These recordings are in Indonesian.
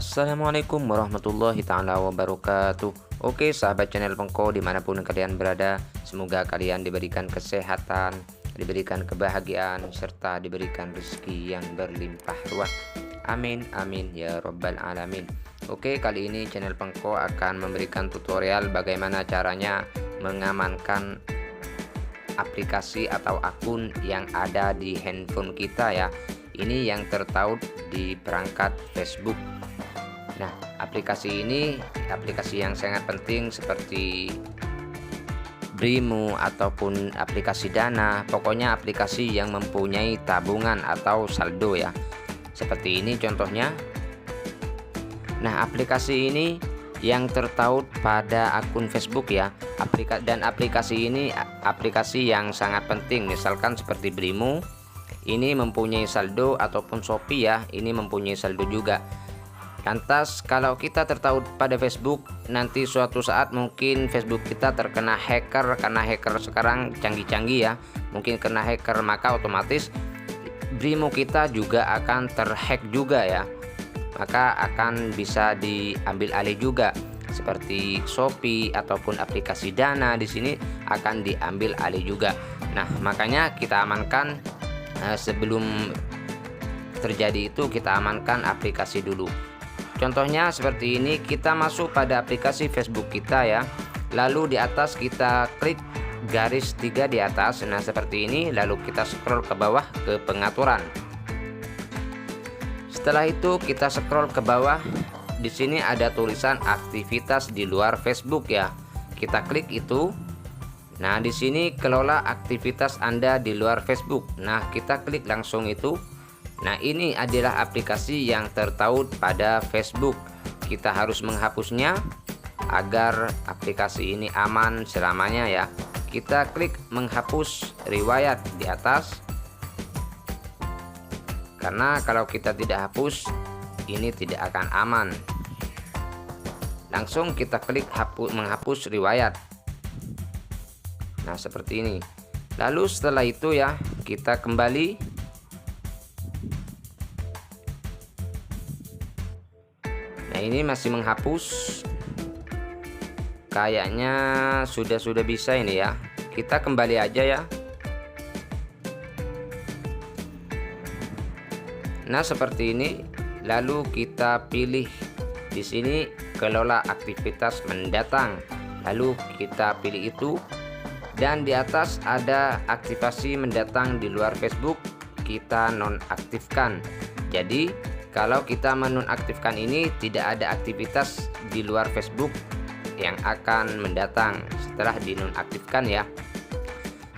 Assalamualaikum warahmatullahi ta'ala wabarakatuh. Oke sahabat channel Pengko dimanapun kalian berada, semoga kalian diberikan kesehatan, diberikan kebahagiaan, serta diberikan rezeki yang berlimpah ruah. Amin amin ya robbal alamin. Oke, kali ini channel Pengko akan memberikan tutorial bagaimana caranya mengamankan aplikasi atau akun yang ada di handphone kita ya. Ini yang tertaut di perangkat Facebook. Nah, aplikasi ini aplikasi yang sangat penting seperti Brimo ataupun aplikasi Dana, pokoknya aplikasi yang mempunyai tabungan atau saldo ya. Seperti ini contohnya. Nah, aplikasi ini yang tertaut pada akun Facebook ya. Aplikasi ini aplikasi yang sangat penting, misalkan seperti Brimo ini mempunyai saldo, ataupun Shopee ya, ini mempunyai saldo juga. Lantas kalau kita tertaut pada Facebook, nanti suatu saat mungkin Facebook kita terkena hacker, karena hacker sekarang canggih-canggih ya, mungkin kena hacker, maka otomatis Brimo kita juga akan terhack juga ya, maka akan bisa diambil alih juga. Seperti Shopee ataupun aplikasi Dana di sini akan diambil alih juga. Nah, makanya kita amankan sebelum terjadi itu, kita amankan aplikasi dulu. Contohnya seperti ini, kita masuk pada aplikasi Facebook kita ya, lalu di atas kita klik garis 3 di atas. Nah, seperti ini, lalu kita scroll ke bawah ke pengaturan. Setelah itu kita scroll ke bawah, di sini ada tulisan aktivitas di luar Facebook ya. Kita klik itu. Nah, di sini kelola aktivitas Anda di luar Facebook. Nah, kita klik langsung itu. Nah, ini adalah aplikasi yang tertaut pada Facebook. Kita harus menghapusnya agar aplikasi ini aman selamanya ya. Kita klik menghapus riwayat di atas. Karena kalau kita tidak hapus, ini tidak akan aman. Langsung kita klik menghapus riwayat. Nah, seperti ini. Lalu setelah itu ya, kita kembali. Nah, ini masih menghapus. Kayaknya sudah bisa ini ya. Kita kembali aja ya. Nah, seperti ini. Lalu kita pilih di sini kelola aktivitas mendatang. Lalu kita pilih itu. Dan di atas ada aktivasi mendatang di luar Facebook, kita nonaktifkan. Jadi kalau kita menonaktifkan ini, tidak ada aktivitas di luar Facebook yang akan mendatang setelah dinonaktifkan ya.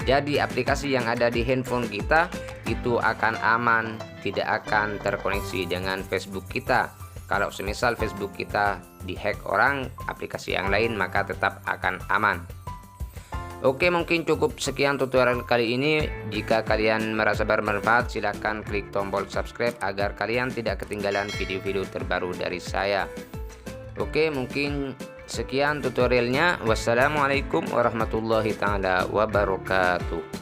Jadi aplikasi yang ada di handphone kita itu akan aman, tidak akan terkoneksi dengan Facebook kita. Kalau semisal Facebook kita dihack orang aplikasi yang lain, maka tetap akan aman. Oke, mungkin cukup sekian tutorial kali ini. Jika kalian merasa bermanfaat, silahkan klik tombol subscribe agar kalian tidak ketinggalan video-video terbaru dari saya. Oke, mungkin sekian tutorialnya. Wassalamualaikum warahmatullahi taala wabarakatuh.